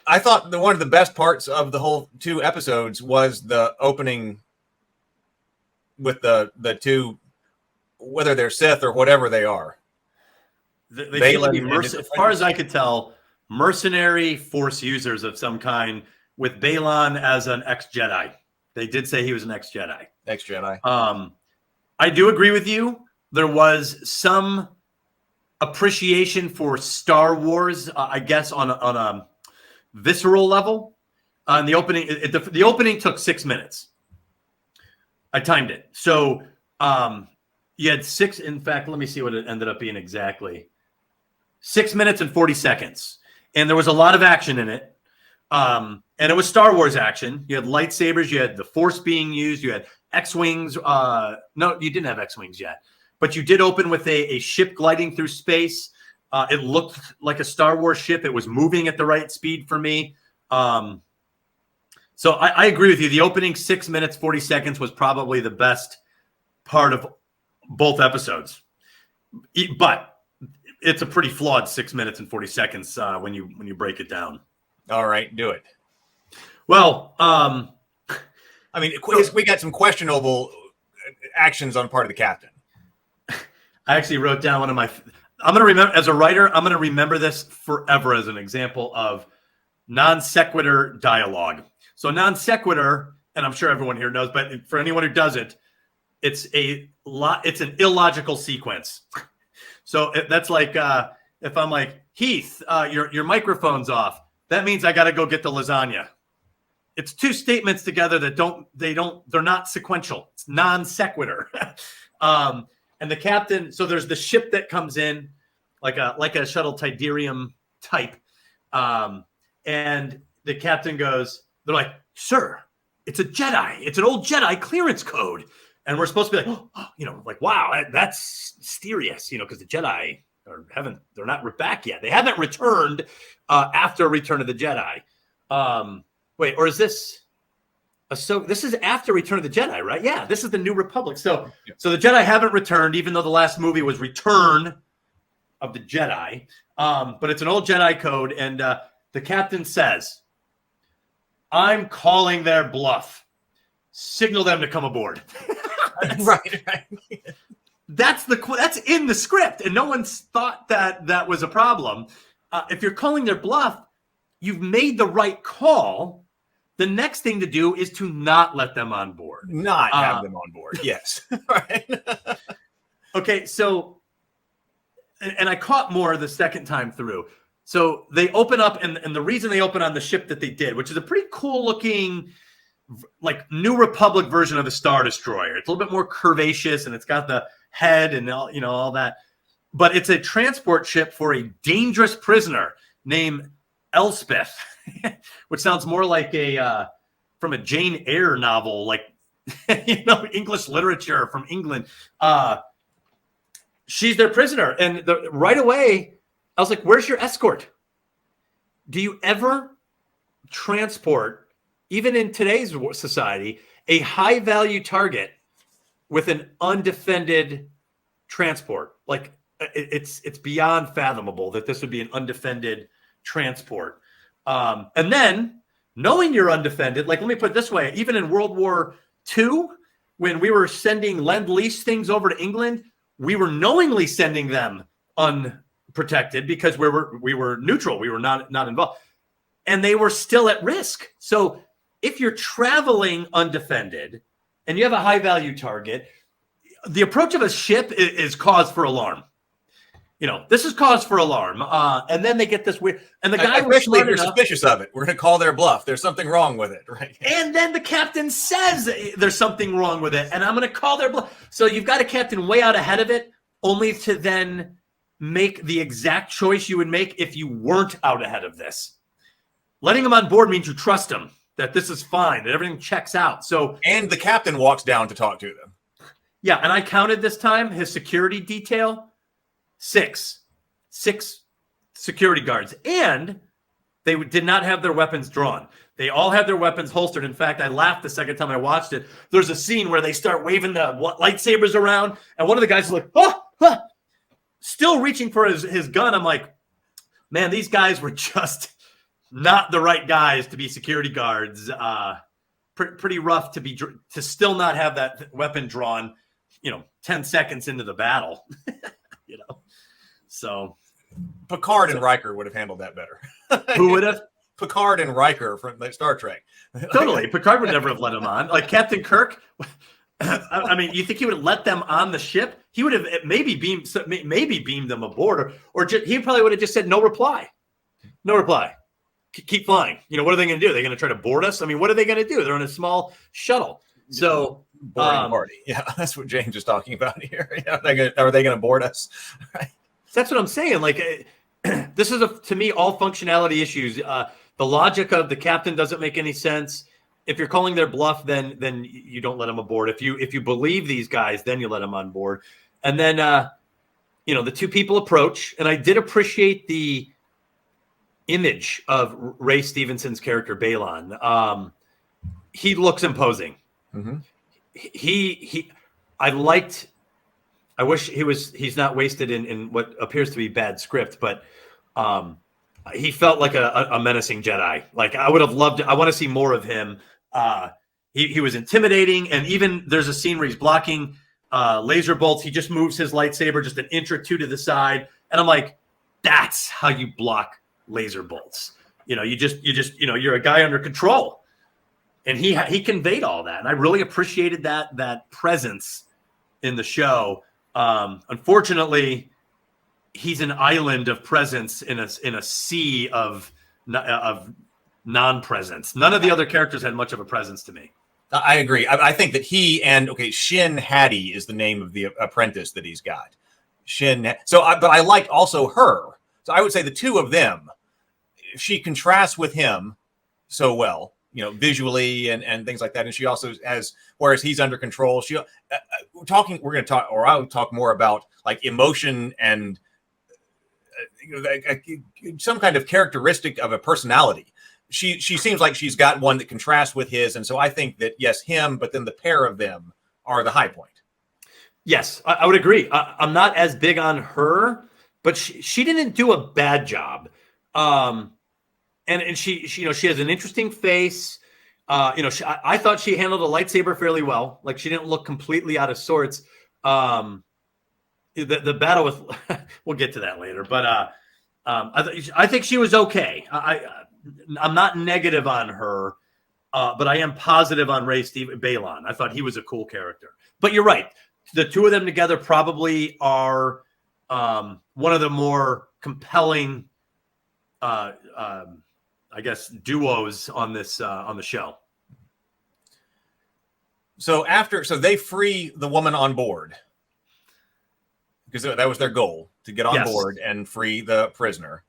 I thought one of the best parts of the whole 2 episodes was the opening with the 2, whether they're Sith or whatever they are. They seem to be, as far as I could tell, mercenary Force users of some kind, with Baylan as an ex-Jedi. They did say he was an ex-Jedi. Ex-Jedi. I do agree with you. There was some appreciation for Star Wars, I guess, on a visceral level. On the opening, the opening took 6 minutes. I timed it. So you had 6. In fact, let me see what it ended up being exactly. 6 minutes and 40 seconds. And there was a lot of action in it. And it was Star Wars action. You had lightsabers. You had the Force being used. You had X-Wings. No, you didn't have X-Wings yet. But you did open with a ship gliding through space. It looked like a Star Wars ship. It was moving at the right speed for me. So I agree with you. The opening 6 minutes, 40 seconds was probably the best part of both episodes. But it's a pretty flawed 6 minutes and 40 seconds when you break it down. All right, do it. Well, I mean, we got some questionable actions on part of the captain. I actually wrote down one of my. I'm going to remember, as a writer, I'm going to remember this forever as an example of non sequitur dialogue. So non sequitur, and I'm sure everyone here knows, but for anyone who doesn't, it's an illogical sequence. So that's like if I'm like, Heath, your microphone's off. That means I got to go get the lasagna. It's 2 statements together that they're not sequential. It's non sequitur. And the captain, so there's the ship that comes in like a shuttle Tidarium type. And the captain goes, they're like, sir, it's a Jedi. It's an old Jedi clearance code. And we're supposed to be like, like, wow, that's mysterious, because the Jedi they're not back yet. They haven't returned after Return of the Jedi. Wait, or is this? So this is after Return of the Jedi, right? Yeah, this is the New Republic. So the Jedi haven't returned, even though the last movie was Return of the Jedi. But it's an old Jedi code, and the captain says, "I'm calling their bluff. Signal them to come aboard." Right. That's in the script, and no one's thought that was a problem. If you're calling their bluff, you've made the right call. The next thing to do is to not let them on board. Not have them on board. Yes. Right. Okay, so, and I caught more the second time through. So they open up, and the reason they open on the ship that they did, which is a pretty cool looking, like New Republic version of the Star Destroyer. It's a little bit more curvaceous, and it's got the head and all that. But it's a transport ship for a dangerous prisoner named Elspeth, which sounds more like from a Jane Eyre novel, like English literature from England. She's their prisoner, and right away I was like, "Where's your escort? Do you ever transport, even in today's society, a high value target with an undefended transport? Like it's beyond fathomable that this would be an undefended transport." And then knowing you're undefended, like, let me put it this way, even in World War II, when we were sending Lend-Lease things over to England, we were knowingly sending them unprotected because we were neutral. We were not involved. And they were still at risk. So if you're traveling undefended and you have a high value target, the approach of a ship is cause for alarm. This is cause for alarm. And then they get this weird. And the guy, especially if you're suspicious of it, we're going to call their bluff. There's something wrong with it, right? And then the captain says there's something wrong with it, and I'm going to call their bluff. So you've got a captain way out ahead of it, only to then make the exact choice you would make if you weren't out ahead of this. Letting him on board means you trust him, that this is fine, that everything checks out. And the captain walks down to talk to them. Yeah, and I counted this time his security detail. Six security guards, and they did not have their weapons drawn. They all had their weapons holstered. In fact, I laughed the second time I watched it. There's a scene where they start waving the lightsabers around, and one of the guys is like, still reaching for his gun. I'm like, man, these guys were just not the right guys to be security guards. Pretty rough to still not have that weapon drawn, 10 seconds into the battle, So Picard and Riker would have handled that better. Who would have? Picard and Riker from Star Trek. Totally. Picard would never have let him on. Like Captain Kirk. I mean, you think he would have let them on the ship? He would have maybe beamed them aboard, or he probably would have just said no reply. No reply. Keep flying. What are they going to do? Are they going to try to board us? I mean, what are they going to do? They're in a small shuttle. So boarding party. Yeah, that's what James is talking about here. Yeah, are they going to board us? Right. That's what I'm saying. Like, this is to me all functionality issues. The logic of the captain doesn't make any sense. If you're calling their bluff, then you don't let them aboard. If you believe these guys, then you let them on board. And then the two people approach, and I did appreciate the image of Ray Stevenson's character Baylan. He looks imposing. Mm-hmm. I wish he's not wasted in what appears to be bad script, but he felt like a menacing Jedi. Like I would have loved I want to see more of him. He was intimidating, and even there's a scene where he's blocking laser bolts. He just moves his lightsaber just an inch or two to the side, and I'm like, that's how you block laser bolts. You're a guy under control, and he conveyed all that, and I really appreciated that presence in the show. Unfortunately, he's an island of presence in a sea of non-presence. None of the other characters had much of a presence to me. I agree. I think that Shin Hati is the name of the apprentice that he's got. But I liked also her. So I would say the two of them, she contrasts with him so well, visually and things like that. And she also has, whereas he's under I would talk more about like emotion and some kind of characteristic of a personality. She seems like she's got one that contrasts with his. And so I think that, yes, him, but then the pair of them are the high point. Yes, I would agree. I'm not as big on her, but she didn't do a bad job. And she has an interesting face. I thought she handled a lightsaber fairly well. Like she didn't look completely out of sorts. The battle with, we'll get to that later, but I think she was okay. I'm not negative on her, but I am positive on Baylan. I thought he was a cool character. But you're right. The two of them together probably are one of the more compelling, I guess, duos on this on the show. So they free the woman on board because that was their goal, to get on board and free the prisoner.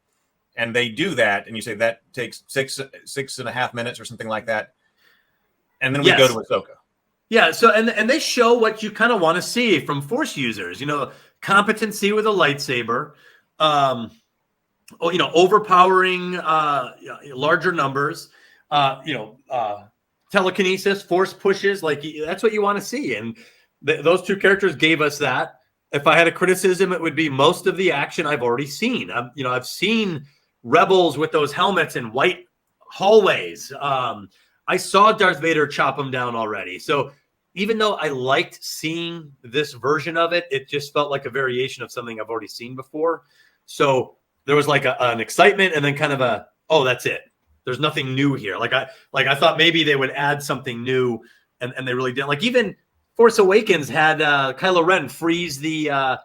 And they do that, and you say that takes 6.5 minutes or something like that. And then we go to Ahsoka. Yeah, so and they show what you kind of want to see from Force users, competency with a lightsaber, overpowering larger numbers, telekinesis, force pushes, like that's what you want to see. And those two characters gave us that. If I had a criticism, it would be most of the action I've already seen. I've seen Rebels with those helmets in white hallways. I saw Darth Vader chop them down already. So even though I liked seeing this version of it, it just felt like a variation of something I've already seen before. So there was like an excitement and then kind of that's it. There's nothing new here. I thought maybe they would add something new, and they really didn't. Like even Force Awakens had Kylo Ren freeze the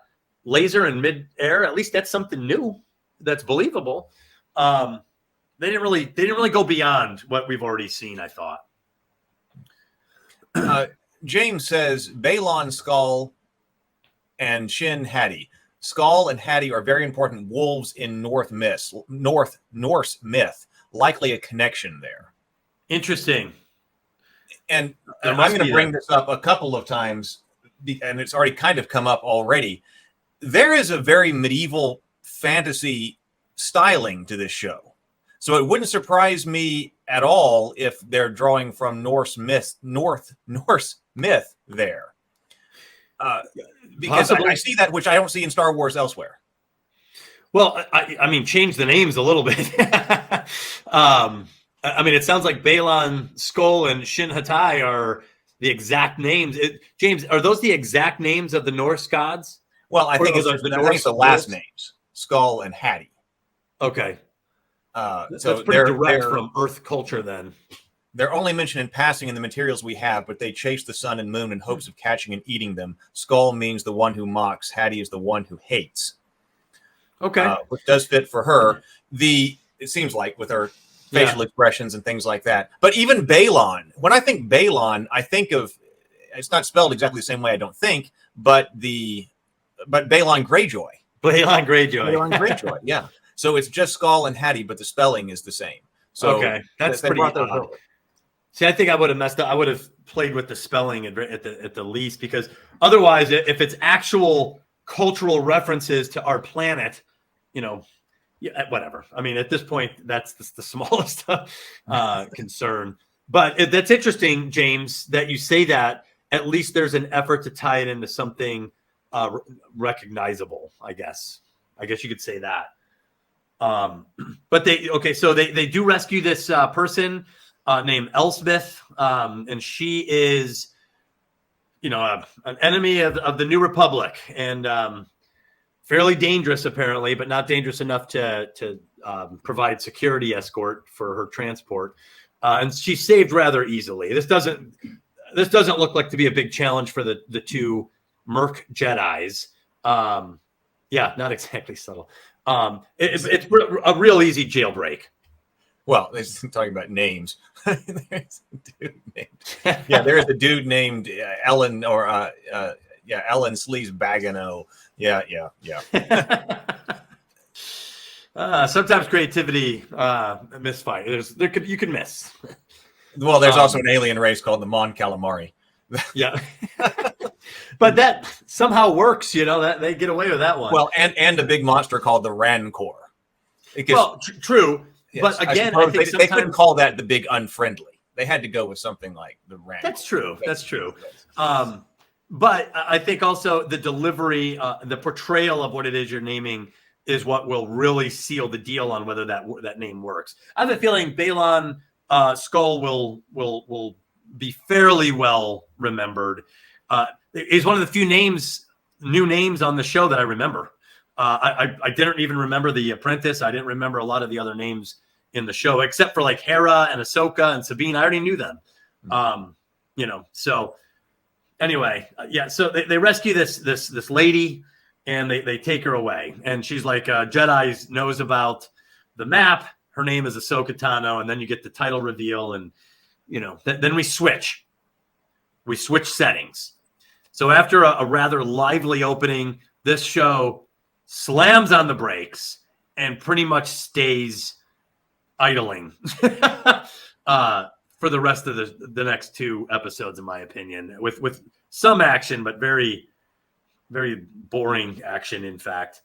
laser in mid-air. At least that's something new that's believable. They didn't really go beyond what we've already seen, I thought. James says Baylan Skoll and Shin Hati. Skoll and Hati are very important wolves in Norse myth. Likely a connection there. Interesting. And I'm going to bring this up a couple of times, and it's already kind of come up already. There is a very medieval fantasy styling to this show. So it wouldn't surprise me at all if they're drawing from Norse myth there. Because I see that, which I don't see in Star Wars elsewhere. Well, I mean, change the names a little bit. I mean, it sounds like Baylan Skoll and Shin Hati are the exact names. James, are those the exact names of the Norse gods? Well, I think Or it's the I think Norse it's the last wolves? names, Skull and Hattie. Okay. So That's pretty direct from Earth culture then. they're only mentioned in passing in the materials we have, but they chase the sun and moon in hopes of catching and eating them. Skull means the one who mocks. Hattie is the one who hates. Okay. Which does fit for her. It seems like with her facial expressions and things like that. But even Baylan, when I think Baylan, I think of, it's not spelled exactly the same way, I don't think, but Baylan Greyjoy. Baylan Greyjoy. Baylan Greyjoy, yeah. So it's just Skull and Hattie, but the spelling is the same. So okay, that's pretty odd. See, I think I would have messed up. I would have played with the spelling at the least, because otherwise, if it's actual cultural references to our planet, whatever. I mean, at this point, that's the smallest concern. But that's interesting, James, that you say that. At least there's an effort to tie it into something recognizable, I guess. I guess you could say that. But so they do rescue this person named Elspeth, and she is, an enemy of the New Republic, and fairly dangerous apparently, but not dangerous enough to provide security escort for her transport. And she's saved rather easily. This doesn't look like to be a big challenge for the two Merc Jedis. Not exactly subtle. It's a real easy jailbreak. Well, they're talking about names. There's a dude named Ellen, or Ellen Sleaze Bagano. Yeah. Sometimes creativity misfire. You can miss. Well, there's also an alien race called the Mon Calamari. Yeah. But that somehow works, that they get away with that one. Well, and a big monster called the Rancor. True. Yes, but again, I think they couldn't call that the big unfriendly. They had to go with something like the Rancor. That's true. But I think also the delivery, the portrayal of what it is you're naming is what will really seal the deal on whether that name works. I have a feeling Baylan Skoll will be fairly well remembered. He's one of the few new names on the show that I remember. I didn't even remember The Apprentice. I didn't remember a lot of the other names in the show, except for like Hera and Ahsoka and Sabine. I already knew them. So anyway, so they rescue this lady, and they take her away. And she's like, Jedi knows about the map. Her name is Ahsoka Tano. And then you get the title reveal, and, then we switch. We switch settings. So after a rather lively opening, this show slams on the brakes and pretty much stays idling for the rest of the next two episodes, in my opinion, with some action, but very, very boring action, in fact.